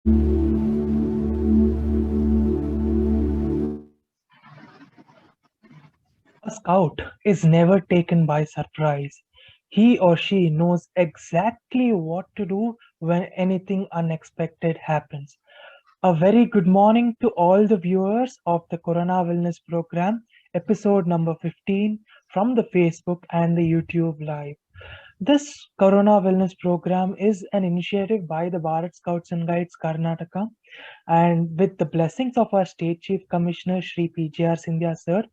A scout is never taken by surprise. He or she knows exactly what to do when anything unexpected happens. A very good morning to all the viewers of the Corona Wellness Program, episode number 15 from the Facebook and the YouTube Live. This Corona Wellness Program is an initiative by the Bharat Scouts and Guides Karnataka, and with the blessings of our State Chief Commissioner Shri PGR Sindhya sir,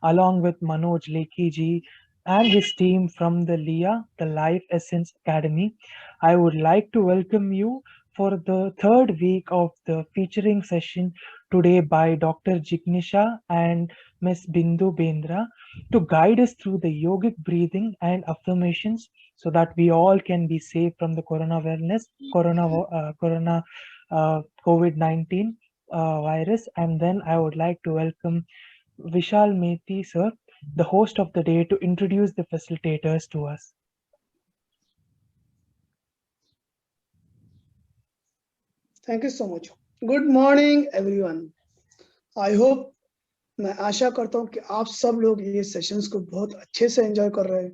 along with Manoj Lekhi ji and his team from the LIA, the Life Essence Academy, I would like to welcome you for the third week of the featuring session today by Dr. Jignisha and Ms. Bindu Bendra to guide us through the yogic breathing and affirmations so that we all can be safe from the corona COVID-19 virus. And then I would like to welcome Vishal Methi, sir, the host of the day, to introduce the facilitators to us. Thank you so much. Good morning everyone. I hope, मैं आशा करता हूँ कि आप सब लोग ये sessions को बहुत अच्छे से एंजॉय कर रहे हैं।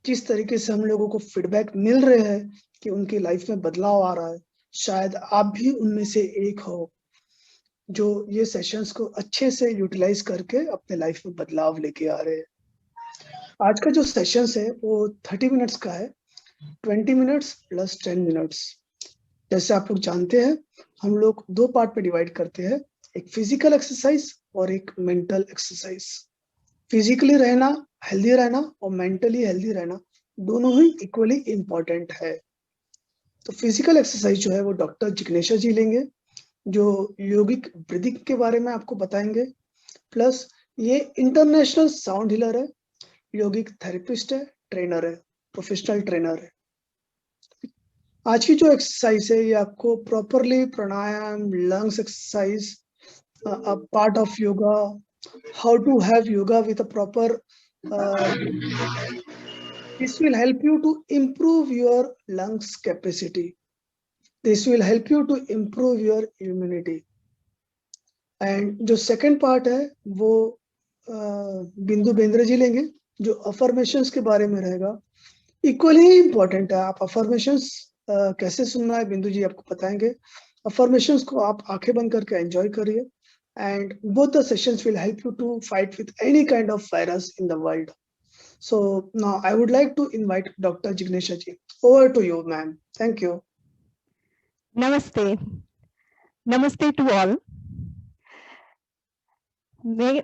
जिस तरीके से हम लोगों को फीडबैक मिल रहे हैं कि उनकी लाइफ में बदलाव आ रहा है, शायद आप भी उनमें से एक हो जो ये सेशंस को अच्छे से यूटिलाइज करके अपने लाइफ में बदलाव लेके आ रहे हैं। आज का जो सेशंस है वो 30 मिनट्स का है, 20 मिनट्स प्लस 10 मिनट्स। जैसे आप लोग जानते हैं, हम लोग दो पार्ट में डिवाइड करते हैं, एक फिजिकल एक्सरसाइज और एक मेंटल एक्सरसाइज। फिजिकली रहना, हेल्दी रहना और मेंटली हेल्दी रहना दोनों ही इक्वली इम्पोर्टेंट है। तो फिजिकल एक्सरसाइज जो है वो डॉक्टर जिग्नेशा जी लेंगे, जो योगिक ब्रीदिंग के बारे में आपको बताएंगे। प्लस ये इंटरनेशनल साउंड हीलर है, योगिक थेरेपिस्ट है, ट्रेनर है, प्रोफेशनल ट्रेनर है। आज की जो एक्सरसाइज है ये आपको properly pranayama, lungs exercise, a part of yoga, how to have yoga with a proper this will help you to improve your lungs capacity. This will help you to improve your immunity. And जो second part है वो बिंदु बेंद्रे जी लेंगे, जो affirmations के बारे में रहेगा। इक्वली इम्पोर्टेंट है। आप अफर्मेशंस कैसे सुनना है बिंदु जी आपको बताएंगे। अफर्मेशंस को आप आंखें बंद करके एंजॉय करिए, and both the sessions will help you to fight with any kind of virus in the world. So now I would like to invite Dr. Jignesha ji. Over to you, ma'am. Thank you. नमस्ते, नमस्ते to all. मैं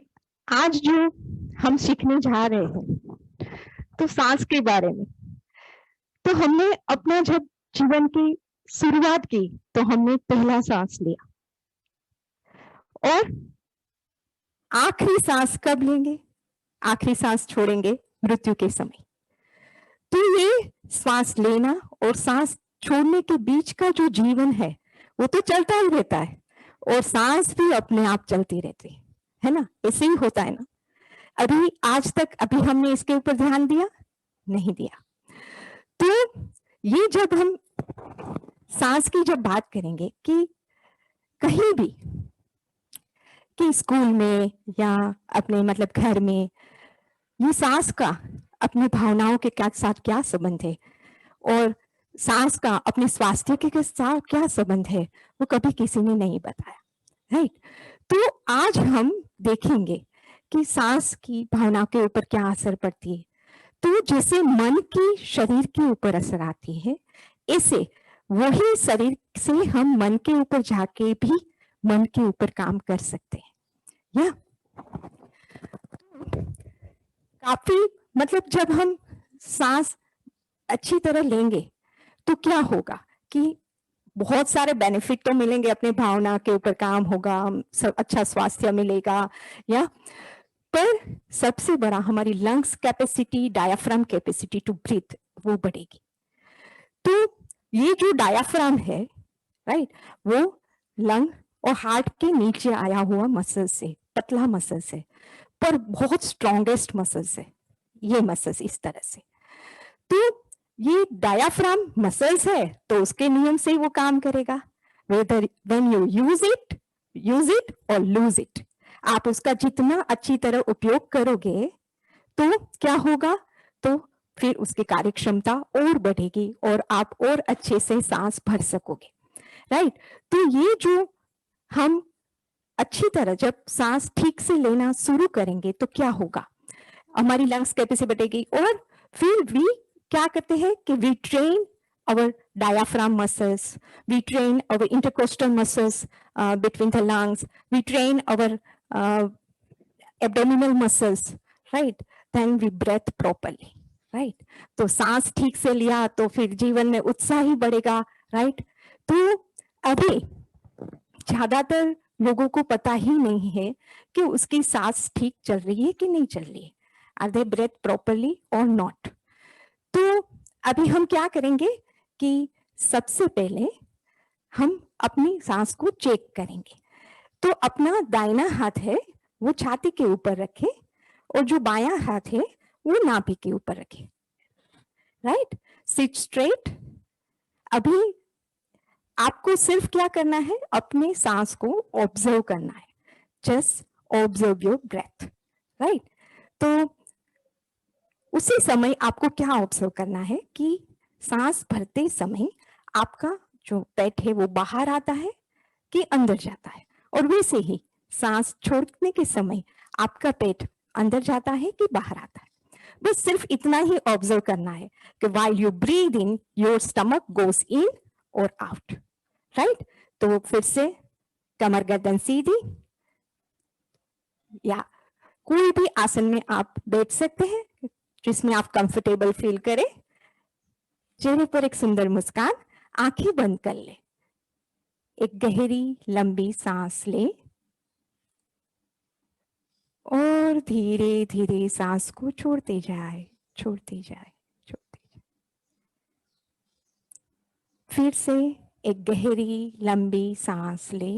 आज जो हम सीखने जा रहे हैं तो सांस के बारे में। तो हमने अपना जब जीवन की शुरुआत की तो हमने पहला सांस लिया, और आखिरी सांस कब लेंगे? आखिरी सांस छोड़ेंगे मृत्यु के समय। तो ये सांस लेना और सांस छोड़ने के बीच का जो जीवन है वो तो चलता ही रहता है, और सांस भी अपने आप चलती रहती है ना। ऐसे ही होता है ना। अभी आज तक अभी हमने इसके ऊपर ध्यान दिया नहीं दिया। तो ये जब हम सांस की जब बात करेंगे कि कहीं भी कि स्कूल में या अपने मतलब घर में, ये सांस का अपने भावनाओं के साथ क्या संबंध है और सांस का अपने स्वास्थ्य के साथ क्या संबंध है, वो कभी किसी ने नहीं बताया, राइट। तो आज हम देखेंगे कि सांस की भावना के ऊपर क्या असर पड़ती है। तो जैसे मन की शरीर के ऊपर असर आती है, ऐसे वही शरीर से हम मन के ऊपर जाके भी मन के ऊपर काम कर सकते हैं। या काफी मतलब जब हम सांस अच्छी तरह लेंगे तो क्या होगा कि बहुत सारे बेनिफिट तो मिलेंगे, अपने भावना के ऊपर काम होगा, सब अच्छा स्वास्थ्य मिलेगा। या पर सबसे बड़ा हमारी lungs capacity, diaphragm capacity to breathe वो बढ़ेगी। तो ये जो डायाफ्राम है, राइट, वो लंग और हार्ट के नीचे आया हुआ मसल्स है, पतला मसल्स है, पर बहुत स्ट्रॉन्गेस्ट मसल्स है ये मसल्स इस तरह से। तो ये डायाफ्राम मसल्स है तो उसके नियम से वो काम करेगा, whether when you use it or lose it. आप उसका जितना अच्छी तरह उपयोग करोगे तो क्या होगा, तो फिर उसकी कार्यक्षमता और बढ़ेगी और आप और अच्छे से सांस भर सकोगे, राइट। तो ये जो हम अच्छी तरह जब सांस ठीक से लेना शुरू करेंगे तो क्या होगा, हमारी लंग्स कैपेसिटी बढ़ेगी और फिर भी क्या करते हैं कि we train our diaphragm muscles, we train our intercostal muscles between the lungs, we train our abdominal muscles, right? Then we breathe properly, right? तो सांस ठीक से लिया तो फिर जीवन में उत्साह ही बढ़ेगा, right? तो अभी ज्यादातर लोगों को पता ही नहीं है कि उसकी सांस ठीक चल रही है कि नहीं चल रही है, आर दे ब्रेथ प्रॉपरली और नॉट। तो अभी हम क्या करेंगे कि सबसे पहले हम अपनी सांस को चेक करेंगे। तो अपना दाहिना हाथ है वो छाती के ऊपर रखे और जो बायां हाथ है वो नाभि के ऊपर रखे, राइट। Seat straight. अभी आपको सिर्फ क्या करना है, अपने सांस को ऑब्जर्व करना है, just observe your breath, right. तो उसी समय आपको क्या ऑब्जर्व करना है कि सांस भरते समय आपका जो पेट है वो बाहर आता है कि अंदर जाता है, और वैसे ही सांस छोड़ने के समय आपका पेट अंदर जाता है कि बाहर आता है। बस सिर्फ इतना ही ऑब्जर्व करना है कि while you breathe in your stomach goes in और आउट, राइट। तो फिर से कमर गर्दन सीधी, या कोई भी आसन में आप बैठ सकते हैं जिसमें आप कंफर्टेबल फील करें। चेहरे पर एक सुंदर मुस्कान, आंखें बंद कर ले, एक गहरी लंबी सांस ले और धीरे धीरे सांस को छोड़ते जाए, छोड़ते जाए, छोड़ते जाए। फिर से एक गहरी लंबी सांस ले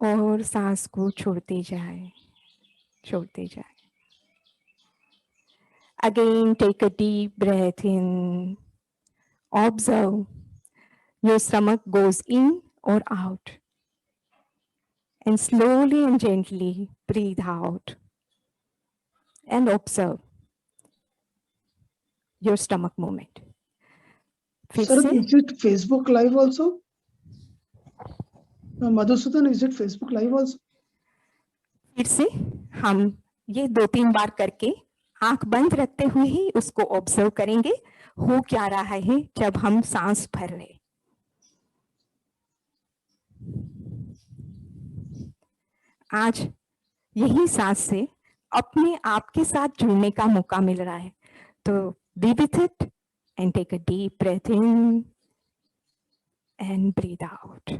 और सांस को छोड़ते जाए, छोड़ते जाए। Again, take a deep breath in. Observe your stomach goes in or out. And slowly and gently breathe out. And observe your stomach movement. Sir, is it Facebook Live also? Madhusudan, is it Facebook Live also? फिर से हम ये 2-3 बार करके आंख बंद रखते हुए ही उसको ऑब्जर्व करेंगे हो क्या रहा है जब हम सांस भर रहे। आज यही सांस से अपने आप के साथ जुड़ने का मौका मिल रहा है, तो be with it and take a deep breath in and breathe out.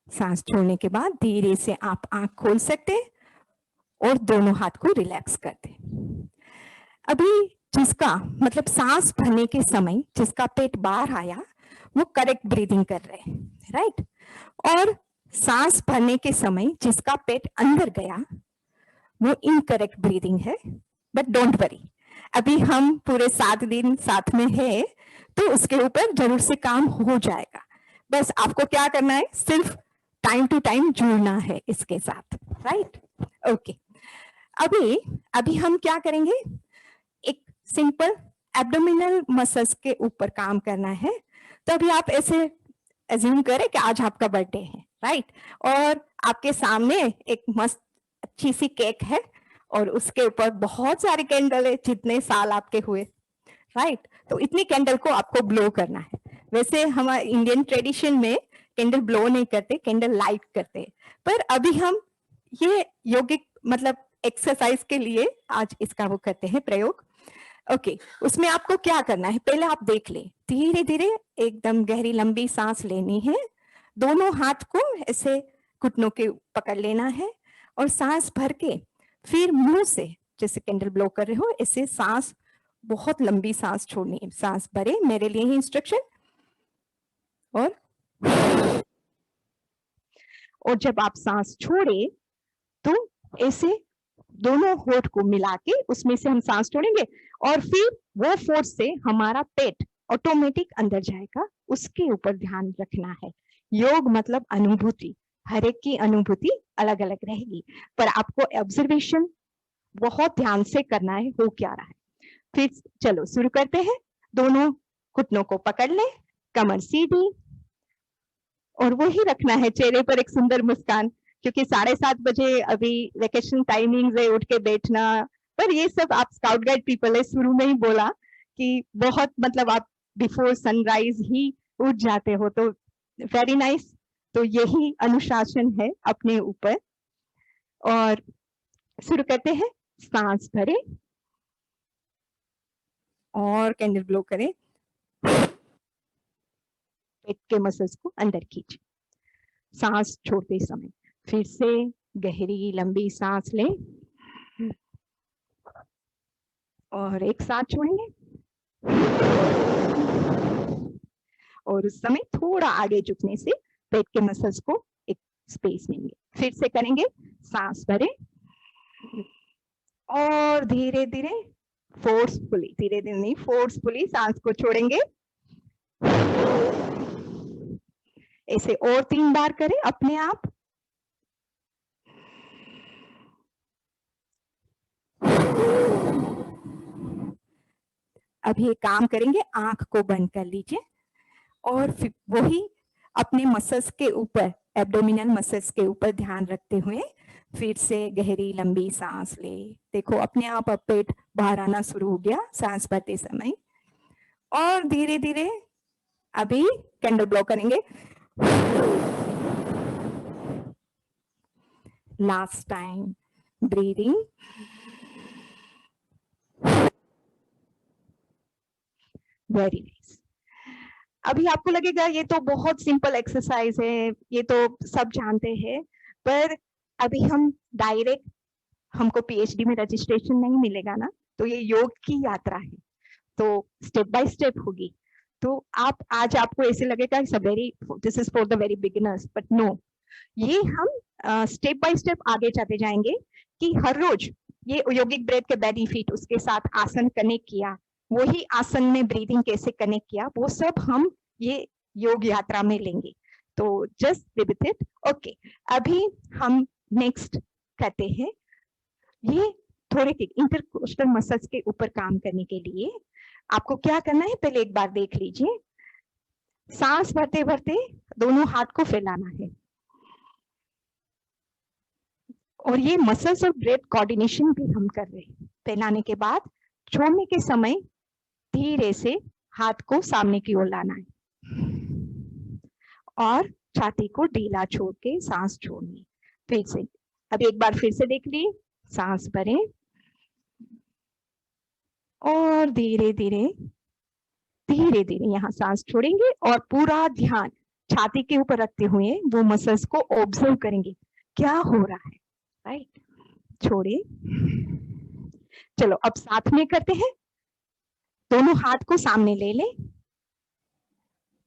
सांस छोड़ने के बाद धीरे से आप आंख खोल सकते हैं और दोनों हाथ को रिलैक्स कर दें। अभी जिसका मतलब सांस भरने के समय जिसका पेट बाहर आया वो करेक्ट ब्रीदिंग कर रहे हैं, राइट। और सांस भरने के समय जिसका पेट अंदर गया वो इनकरेक्ट ब्रीदिंग है। बट डोंट वरी, अभी हम पूरे 7 दिन साथ में है तो उसके ऊपर जरूर से काम हो जाएगा। बस आपको क्या करना है, सिर्फ टाइम टू टाइम जुड़ना है इसके साथ, राइट। ओके, अभी हम क्या करेंगे, एक सिंपल एब्डोमिनल मसल्स के ऊपर काम करना है। तो अभी आप ऐसे अज्यूम करें कि आज आपका बर्थडे है, राइट, और आपके सामने एक मस्त अच्छी सी केक है और उसके ऊपर बहुत सारे कैंडल है, जितने साल आपके हुए, राइट। तो इतनी कैंडल को आपको ब्लो करना है। वैसे हमारे इंडियन ट्रेडिशन में कैंडल ब्लो नहीं करते, कैंडल लाइट करते, पर अभी हम ये यौगिक मतलब एक्सरसाइज के लिए आज इसका वो करते हैं प्रयोग। ओके, उसमें आपको क्या करना है, पहले आप देख ले, धीरे धीरे एकदम गहरी लंबी सांस लेनी है, दोनों हाथ को ऐसे घुटनों के पकड़ लेना है और सांस भर के फिर मुंह से जैसे कैंडल ब्लो कर रहे हो ऐसे सांस, बहुत लंबी सांस छोड़नी है। सांस भरे, मेरे लिए ही इंस्ट्रक्शन, और जब आप सांस छोड़े तो ऐसे दोनों होठ को मिला के उसमें से हम सांस छोड़ेंगे और फिर वो फोर्स से हमारा पेट ऑटोमेटिक अंदर जाएगा, उसके ऊपर ध्यान रखना है। योग मतलब अनुभूति, हर एक की अनुभूति अलग अलग रहेगी, पर आपको ऑब्जर्वेशन बहुत ध्यान से करना है हो क्या रहा है। फिर चलो शुरू करते हैं। दोनों घुटनों को पकड़ ले, कमर सीधी, और वही रखना है चेहरे पर एक सुंदर मुस्कान, क्योंकि 7:30 बजे अभी वेकेशन टाइमिंग है उठ के बैठना, पर ये सब आप स्काउट गाइड पीपल है, शुरू में ही बोला कि बहुत मतलब आप बिफोर सनराइज ही उठ जाते हो, तो वेरी नाइस। तो यही अनुशासन है अपने ऊपर। और शुरू करते हैं। सांस भरे और कैंडल ब्लो करें, पेट के मसल्स को अंदर खींचे। सांस छोड़ते समय फिर से गहरी लंबी सांस लें और एक साथ छोड़ेंगे, और उस समय थोड़ा आगे झुकने से पेट के मसल्स को एक स्पेस देंगे। फिर से करेंगे। सांस भरें और धीरे धीरे फोर्सफुली, धीरे धीरे नहीं फोर्सफुली सांस को छोड़ेंगे। ऐसे और 3 बार करें अपने आप। अभी एक काम करेंगे, आंख को बंद कर लीजिए और फिर वही अपने मसल्स के ऊपर, एब्डोमिनल मसल्स के ऊपर ध्यान रखते हुए फिर से गहरी लंबी सांस ले। देखो अपने आप अब पेट बाहर आना शुरू हो गया सांस भरते समय। और धीरे धीरे अभी कैंडल ब्लो करेंगे। Last time breathing. Very nice. अभी आपको लगेगा ये तो बहुत सिंपल एक्सरसाइज है, ये तो सब जानते हैं, पर अभी हम डायरेक्ट, हमको पीएचडी में रजिस्ट्रेशन नहीं मिलेगा ना, तो ये योग की यात्रा है, तो स्टेप बाय स्टेप होगी। तो आप आज आपको ऐसे लगेगा this is for the very beginners, but no, ये हम स्टेप बाय स्टेप आगे चलते जाएंगे कि हर रोज ये यौगिक ब्रेथ के बेनिफिट, उसके साथ आसन कनेक्ट किया, वही आसन में ब्रीदिंग कैसे कनेक्ट किया, वो सब हम ये योग यात्रा में लेंगे। तो just be with it. Okay, अभी हम नेक्स्ट करते हैं। ये थोड़े इंटरकोस्टल मसल्स के ऊपर काम करने के लिए आपको क्या करना है, पहले एक बार देख लीजिए। सांस भरते भरते दोनों हाथ को फैलाना है, और ये मसल्स और ब्रेथ कोऑर्डिनेशन भी हम कर रहे हैं। फैलाने के बाद छोड़ने के समय धीरे से हाथ को सामने की ओर लाना है और छाती को ढीला छोड़ के सांस छोड़नी। फिर से अब एक बार फिर से देख लिए। सांस भरें और धीरे धीरे धीरे धीरे यहाँ सांस छोड़ेंगे और पूरा ध्यान छाती के ऊपर रखते हुए वो मसल्स को ऑब्जर्व करेंगे क्या हो रहा है। राइट, छोड़े। चलो अब साथ में करते हैं। दोनों हाथ को सामने ले लें,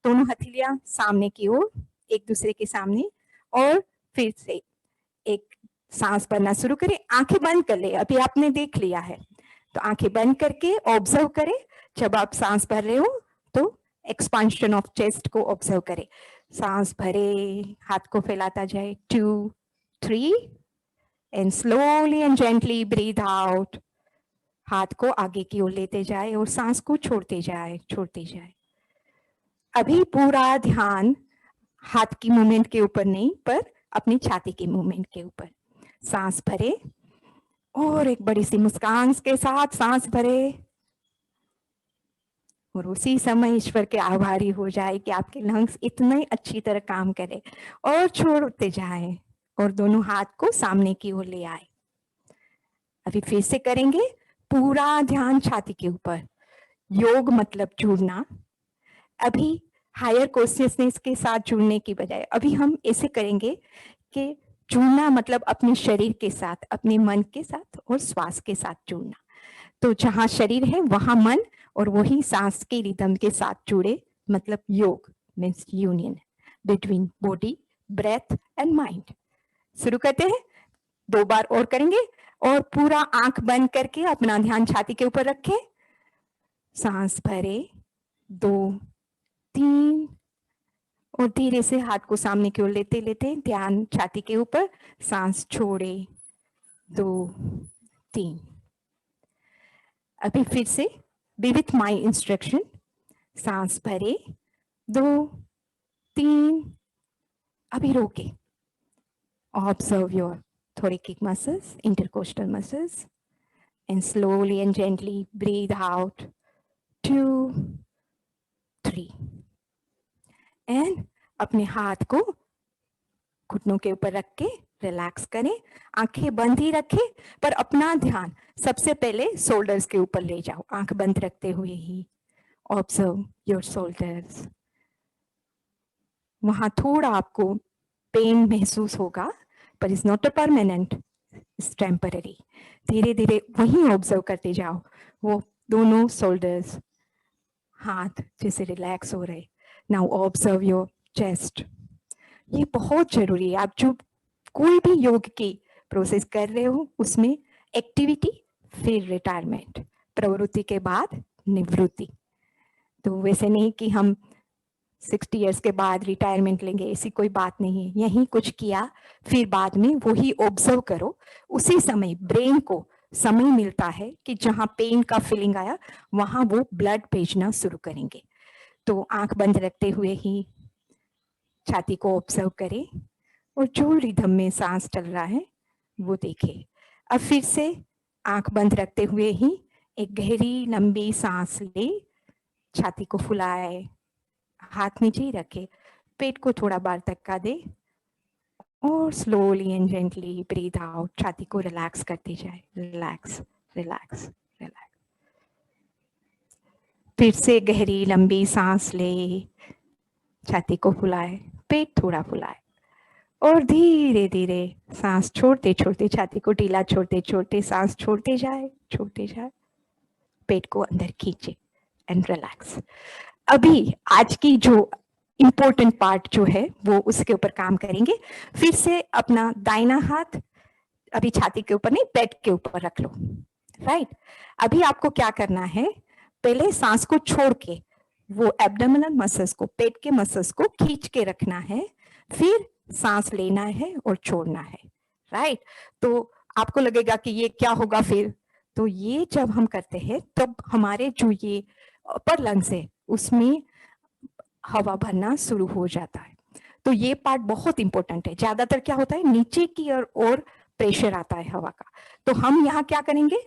दोनों हथेलियां सामने की ओर एक दूसरे के सामने, और फिर से एक सांस भरना शुरू करें। आंखें बंद कर ले, अभी आपने देख लिया है तो आंखें बंद करके ऑब्जर्व करें। जब आप सांस भर रहे हो तो एक्सपांशन ऑफ चेस्ट को ऑब्जर्व करें। सांस भरे, हाथ को फैलाता जाए, 2, 3, and slowly and gently breathe out. हाथ को आगे की ओर लेते जाए और सांस को छोड़ते जाए, छोड़ते जाए। अभी पूरा ध्यान हाथ की मूवमेंट के ऊपर नहीं, पर अपनी छाती की मूवमेंट के ऊपर। सांस भरे और एक बड़ी सी मुस्कान के साथ सांस भरे, और उसी समय ईश्वर के आभारी हो जाए कि आपके लंग्स इतने अच्छी तरह काम करे, और छोड़ते जाए और दोनों हाथ को सामने की ओर ले आए। अभी फिर से करेंगे, पूरा ध्यान छाती के ऊपर। योग मतलब जुड़ना। अभी हायर कॉन्शियसनेस के साथ जुड़ने की बजाय अभी हम ऐसे करेंगे कि जुड़ना मतलब अपने शरीर के साथ, अपने मन के साथ और श्वास के साथ जुड़ना। तो जहां शरीर है वहां मन, और वही सांस के रिदम के साथ जुड़े, मतलब yoga means union between body, breath and mind. शुरू करते हैं, 2 बार और करेंगे। और पूरा आंख बंद करके अपना ध्यान छाती के ऊपर रखें। सांस भरे, 2, 3 और धीरे से हाथ को सामने की ओर लेते लेते ध्यान छाती के ऊपर, सांस छोड़े, 2, 3। अभी फिर से बी विथ माई इंस्ट्रक्शन। सांस भरे, 2, 3, अभी रोके। Observe your thoracic muscles, intercostal muscles, and slowly and gently breathe out, 2, 3. And अपने हाथ को घुटनों के ऊपर रख के रिलैक्स करें, आंखें बंद ही रखें, पर अपना ध्यान सबसे पहले शोल्डर्स के ऊपर ले जाओ, आंख बंद रखते हुए ही। Observe your shoulders. वहां थोड़ा आपको पेन महसूस होगा, पर is not a permanent, is temporary. धीरे धीरे वहीं ऑब्जर्व करते जाओ, वो दोनों शोल्डर्स, हाथ जैसे रिलैक्स हो रहे। Now observe your chest. ये बहुत जरूरी है। आप जो कोई भी योग की प्रोसेस कर रहे हो, उसमें एक्टिविटी फिर रिटायरमेंट, प्रवृत्ति के बाद निवृत्ति। तो वैसे नहीं कि हम 60 इयर्स के बाद रिटायरमेंट लेंगे, ऐसी कोई बात नहीं है। यहीं कुछ किया, फिर बाद में वही ऑब्जर्व करो। उसी समय ब्रेन को समय मिलता है कि जहां पेन का फीलिंग आया वहां वो ब्लड भेजना शुरू करेंगे। तो आंख बंद रखते हुए ही छाती को ऑब्जर्व करें और जो रिदम में सांस चल रहा है वो देखें। अब फिर से आंख बंद रखते हुए ही एक गहरी लंबी सांस ले, छाती को फुलाए, हाथ नीचे ही रखे, पेट को थोड़ा बाहर धक्का दे और slowly and gently breathe out, छाती को रिलैक्स करते जाए। Relax, relax, relax. फिर से गहरी लंबी सांस ले, छाती को फुलाए, पेट थोड़ा फुलाए और धीरे धीरे सांस छोड़ते छोड़ते, छाती को ढीला छोड़ते छोड़ते सांस छोड़ते जाए, छोड़ते जाए, पेट को अंदर खींचे एंड रिलैक्स। अभी आज की जो इम्पोर्टेंट पार्ट जो है वो उसके ऊपर काम करेंगे। फिर से अपना दाहिना हाथ अभी छाती के ऊपर नहीं, पेट के ऊपर रख लो। राइट। अभी आपको क्या करना है, पहले सांस को छोड़ के वो एब्डोमिनल मसल्स को, पेट के मसल्स को खींच के रखना है, फिर सांस लेना है और छोड़ना है। राइट। तो आपको लगेगा कि ये क्या होगा फिर, तो ये जब हम करते हैं तब हमारे जो ये अपर लंग्स है उसमें हवा भरना शुरू हो जाता है। तो ये पार्ट बहुत इंपॉर्टेंट है। ज्यादातर क्या होता है, नीचे की ओर प्रेशर आता है हवा का। तो हम यहाँ क्या करेंगे,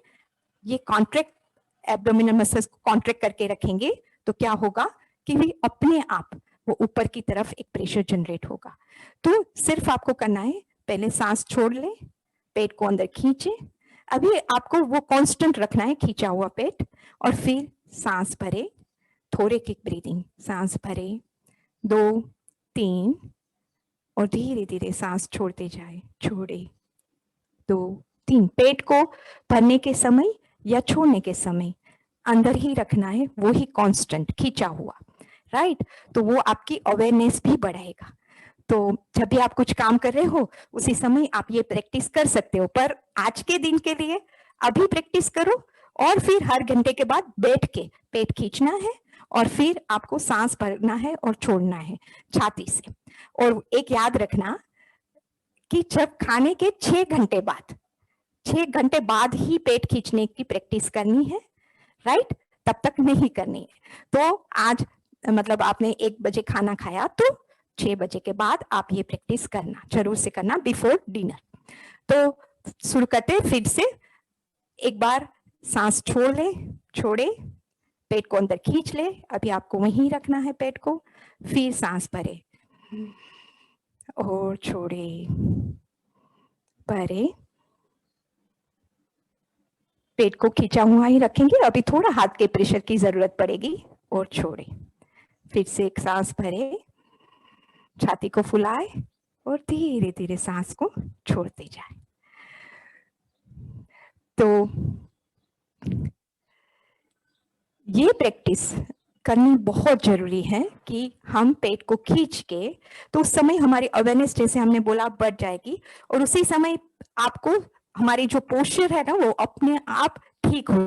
ये कॉन्ट्रैक्ट, एब्डोमिनल मसल्स को कॉन्ट्रैक्ट करके रखेंगे, तो क्या होगा कि भी अपने आप वो ऊपर की तरफ एक प्रेशर जनरेट होगा। तो सिर्फ आपको करना है, पहले सांस छोड़ ले, पेट को अंदर खींचे। अभी आपको वो कांस्टेंट रखना है, खींचा हुआ पेट, और फिर सांस भरे, थोरेसिक ब्रीदिंग, सांस भरे 2, 3 और धीरे धीरे सांस छोड़ते जाए, छोड़े 2, 3। पेट को भरने के समय या छोड़ने के समय अंदर ही रखना है, वो ही कांस्टेंट खींचा हुआ। राइट। तो वो आपकी अवेयरनेस भी बढ़ाएगा। तो जब भी आप कुछ काम कर रहे हो उसी समय आप ये प्रैक्टिस कर सकते हो, पर आज के दिन के लिए अभी प्रैक्टिस करो और फिर हर घंटे के बाद बैठ के पेट खींचना है और फिर आपको सांस भरना है और छोड़ना है छाती से। और एक याद रखना कि जब खाने के 6 घंटे बाद, 6 घंटे बाद ही पेट खींचने की प्रैक्टिस करनी है। राइट। तब तक नहीं करनी है। तो आज मतलब आपने 1 बजे खाना खाया तो 6 बजे के बाद आप ये प्रैक्टिस करना, जरूर से करना बिफोर डिनर। तो शुरू करते फिर से, एक बार सांस छोड़ ले, छोड़े, पेट को अंदर खींच ले, अभी आपको वहीं रखना है पेट को, फिर सांस भरे और छोड़े, भरे, पेट को खींचा हुआ ही रखेंगे, अभी थोड़ा हाथ के प्रेशर की जरूरत पड़ेगी, और छोड़े, फिर से एक सांस भरे, छाती को फुलाए और धीरे धीरे सांस को छोड़ते जाए। तो ये प्रैक्टिस करनी बहुत जरूरी है कि हम पेट को खींच के, तो उस समय हमारी अवेयरनेस जैसे हमने बोला बढ़ जाएगी और उसी समय आपको हमारी जो पोस्चर है ना वो अपने आप ठीक हो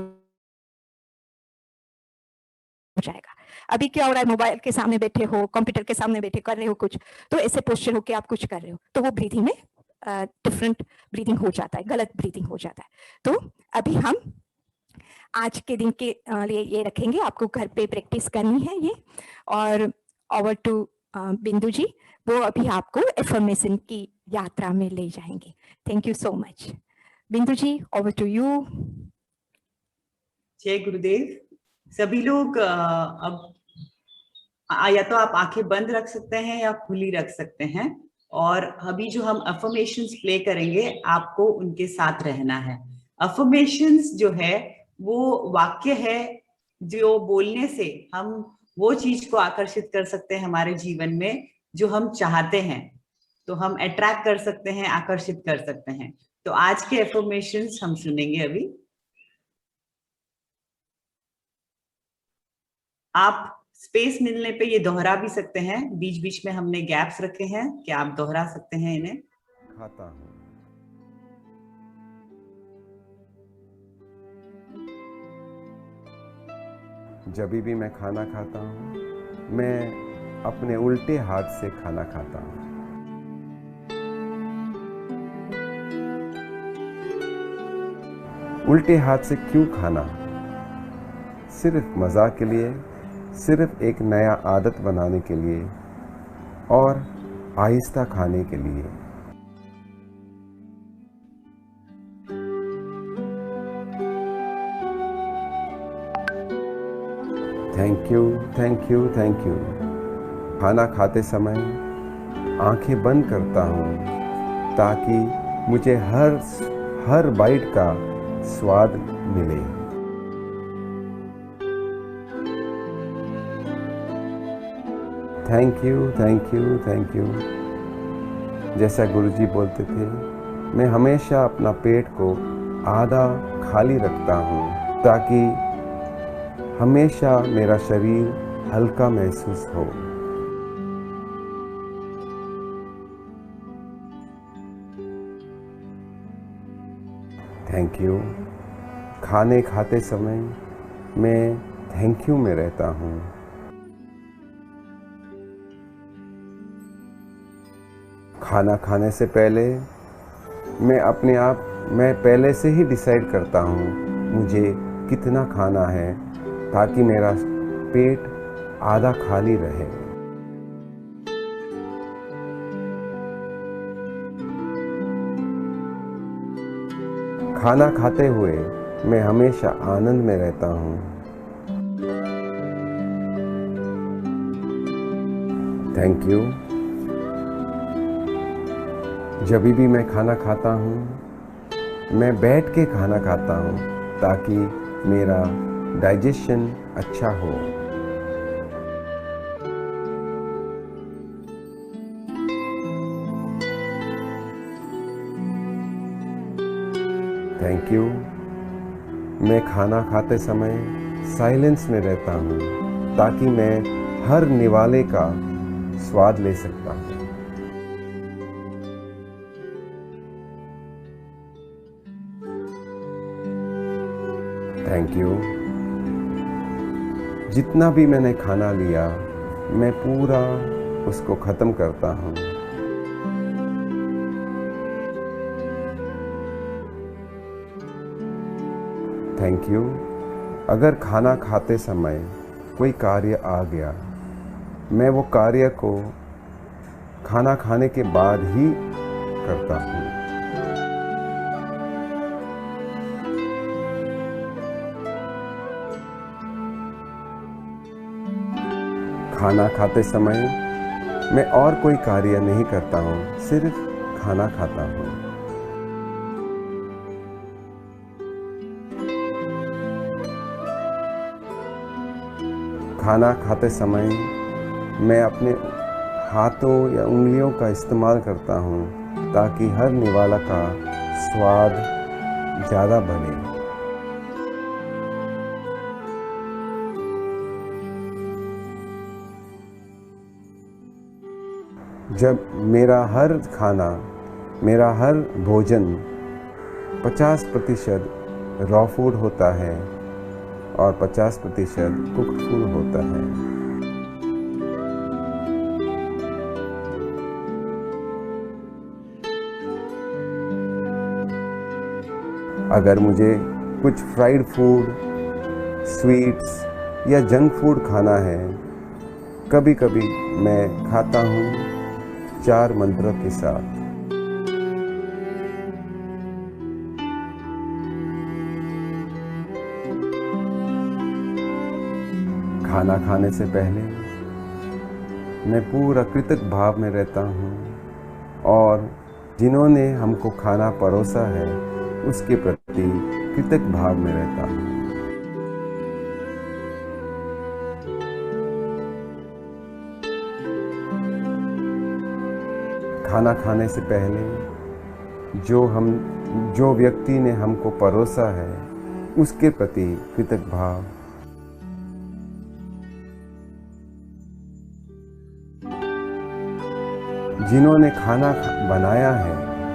जाएगा। अभी क्या हो रहा है, मोबाइल के सामने बैठे हो, कंप्यूटर के सामने बैठे कर रहे हो कुछ, तो ऐसे पोस्चर होके आप कुछ कर रहे हो तो वो ब्रीथिंग में डिफरेंट ब्रीथिंग हो जाता है, गलत ब्रीथिंग हो जाता है। तो अभी हम आज के दिन के लिए ये रखेंगे, आपको घर पे प्रैक्टिस करनी है ये। और ओवर टू बिंदु जी, वो अभी आपको एफर्मेशन की यात्रा में ले जाएंगे। Thank you so much. बिंदु जी, ओवर टू यू। जय गुरुदेव। सभी लोग अब या तो आप आंखें बंद रख सकते हैं या खुली रख सकते हैं, और अभी जो हम अफर्मेशंस प्ले करेंगे आपको उनके साथ रहना है। अफर्मेशंस जो है वो वाक्य है जो बोलने से हम वो चीज को आकर्षित कर सकते हैं हमारे जीवन में जो हम चाहते हैं, तो हम अट्रैक्ट कर सकते हैं, आकर्षित कर सकते हैं। तो आज के अफर्मेशंस हम सुनेंगे अभी। आप स्पेस मिलने पे ये दोहरा भी सकते हैं, बीच बीच में हमने गैप्स रखे हैं, क्या आप दोहरा सकते हैं इन्हें। खाता हूँ, जब भी मैं खाना खाता हूँ मैं अपने उल्टे हाथ से खाना खाता हूँ। उल्टे हाथ से क्यों खाना? सिर्फ मज़ाक के लिए, सिर्फ एक नया आदत बनाने के लिए और आहिस्ता खाने के लिए। Thank you, thank you, thank you. खाना खाते समय आंखें बंद करता हूँ ताकि मुझे हर बाइट का स्वाद मिले। Thank you, thank you, thank you. जैसा गुरुजी बोलते थे, मैं हमेशा अपना पेट को आधा खाली रखता हूँ ताकि हमेशा मेरा शरीर हल्का महसूस हो। Thank you. खाने खाते समय मैं थैंक यू में रहता हूँ। खाना खाने से पहले मैं पहले से ही डिसाइड करता हूँ मुझे कितना खाना है ताकि मेरा पेट आधा खाली रहे। खाना खाते हुए मैं हमेशा आनंद में रहता हूँ। Thank you. जब भी मैं खाना खाता हूँ मैं बैठ के खाना खाता हूँ ताकि मेरा डाइजेशन अच्छा हो। Thank you. मैं खाना खाते समय साइलेंस में रहता हूँ ताकि मैं हर निवाले का स्वाद ले सकता हूँ। Thank you. जितना भी मैंने खाना लिया मैं पूरा उसको ख़त्म करता हूँ। Thank you. अगर खाना खाते समय कोई कार्य आ गया, मैं वो कार्य को खाना खाने के बाद ही करता हूँ। खाना खाते समय मैं और कोई कार्य नहीं करता हूँ, सिर्फ खाना खाता हूँ। खाना खाते समय मैं अपने हाथों या उंगलियों का इस्तेमाल करता हूँ ताकि हर निवाला का स्वाद ज़्यादा बने। जब मेरा हर भोजन 50% रॉ फूड होता है और 50% कुक्ड फूड होता है। अगर मुझे कुछ फ्राइड फूड, स्वीट्स या जंक फूड खाना है, कभी कभी मैं खाता हूँ 4 मंत्रों के साथ। खाना खाने से पहले मैं पूरा कृतज्ञ भाव में रहता हूँ और जिन्होंने हमको खाना परोसा है उसके प्रति कृतज्ञ भाव में रहता हूँ। खाना खाने से पहले जो व्यक्ति ने हमको परोसा है उसके प्रति कृतज्ञ भाव। जिन्होंने खाना बनाया है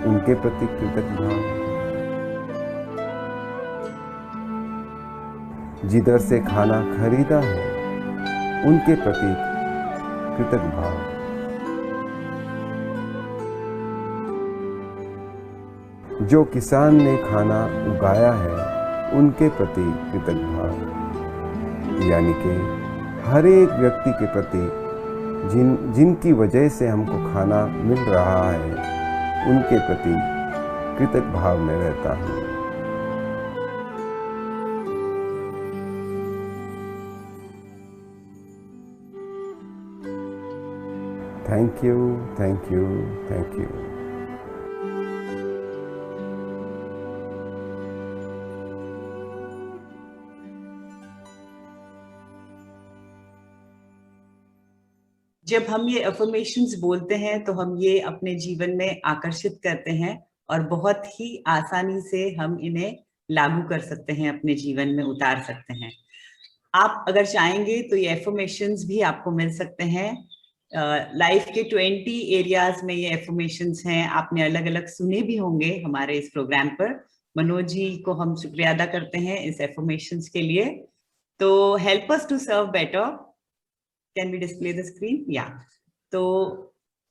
उनके प्रति कृतज्ञ भाव। जिधर से खाना खरीदा है उनके प्रति कृतज्ञ भाव। जो किसान ने खाना उगाया है उनके प्रति कृतज्ञ भाव। यानी कि हर एक व्यक्ति के प्रति जिनकी वजह से हमको खाना मिल रहा है उनके प्रति कृतज्ञ भाव में रहता हूँ। Thank you, thank you, thank you. जब हम ये अफर्मेशंस बोलते हैं तो हम ये अपने जीवन में आकर्षित करते हैं और बहुत ही आसानी से हम इन्हें लागू कर सकते हैं, अपने जीवन में उतार सकते हैं। आप अगर चाहेंगे तो ये अफर्मेशंस भी आपको मिल सकते हैं। लाइफ के 20 एरियाज में ये अफर्मेशंस हैं। आपने अलग अलग सुने भी होंगे हमारे इस प्रोग्राम पर। मनोज जी को हम शुक्रिया अदा करते हैं इस अफर्मेशंस के लिए। तो help us to serve better. Can we display the screen? या तो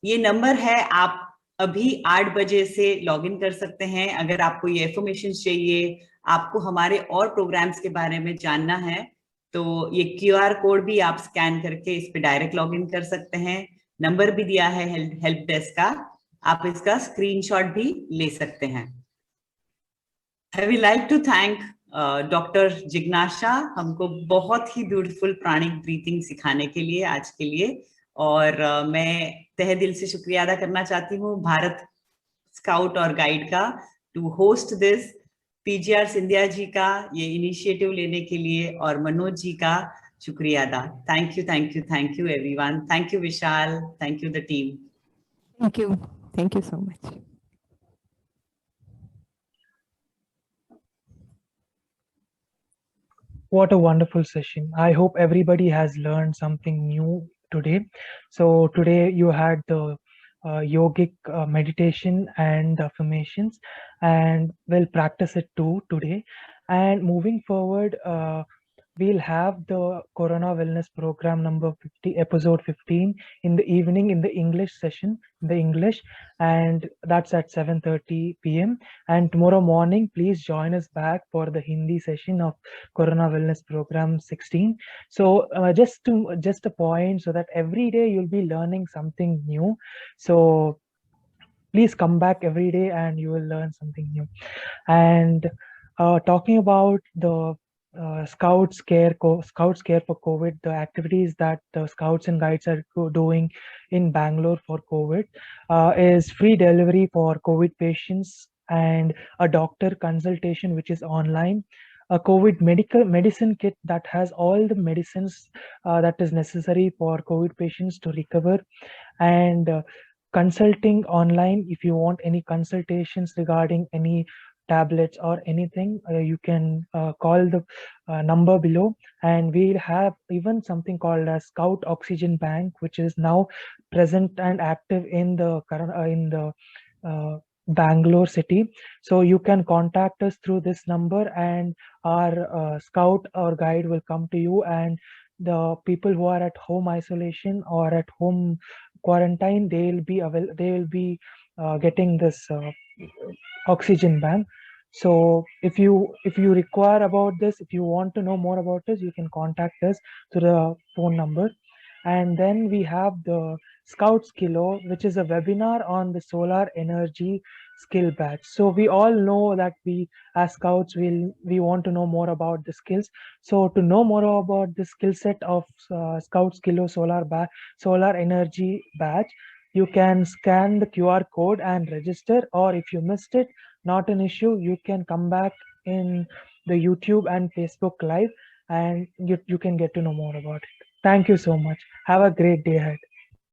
ये नंबर है, आप अभी 8 बजे से लॉग इन कर सकते हैं। अगर आपको ये इन्फॉर्मेशन चाहिए, आपको हमारे और प्रोग्राम्स के बारे में जानना है, तो ये QR कोड भी आप स्कैन करके इस पे डायरेक्ट लॉग इन कर सकते हैं। नंबर भी दिया है हेल्प डेस्क का, आप इसका स्क्रीनशॉट भी ले सकते हैं। I would like to thank doctor Jignasha हमको बहुत ही ब्यूटीफुल प्राणिक ब्रीथिंग सिखाने के लिए आज के लिए, और मैं तहे दिल से शुक्रिया अदा करना चाहती हूँ भारत स्काउट और गाइड का to host this, PGR Scindia ji का ये इनिशिएटिव लेने के लिए, और मनोज जी का शुक्रिया अदा। Thank you, thank you, thank you everyone. Thank you Vishal, thank you the team. Thank you so much. What a wonderful session. I hope everybody has learned something new today. So today you had the yogic meditation and affirmations, and we'll practice it too today. And moving forward, we'll have the Corona Wellness Program number 50, episode 15 in the evening in the English session, the English, and that's at 7:30 p.m. And tomorrow morning, please join us back for the Hindi session of Corona Wellness Program 16. So just a point, so that every day you'll be learning something new. So please come back every day and you will learn something new. And talking about the Scouts Care for COVID, the activities that the Scouts and Guides are doing in Bangalore for COVID is free delivery for COVID patients and a doctor consultation which is online, a COVID medicine kit that has all the medicines that is necessary for COVID patients to recover, and consulting online. If you want any consultations regarding any tablets or anything, you can call the number below, and we'll have even something called a Scout Oxygen Bank, which is now present and active in the current Bangalore city. So you can contact us through this number, and our scout or guide will come to you. And the people who are at home isolation or at home quarantine, they will be getting this oxygen bank. So if you require about this, if you want to know more about this, you can contact us through the phone number. And then we have the Scouts Kilo, which is a webinar on the solar energy skill batch. So we all know that we as scouts we want to know more about the skills. So to know more about the skill set of Scouts Kilo solar energy batch, you can scan the QR code and register, or if you missed it, not an issue, you can come back in the YouTube and Facebook live, and you can get to know more about it. Thank you so much. Have a great day ahead.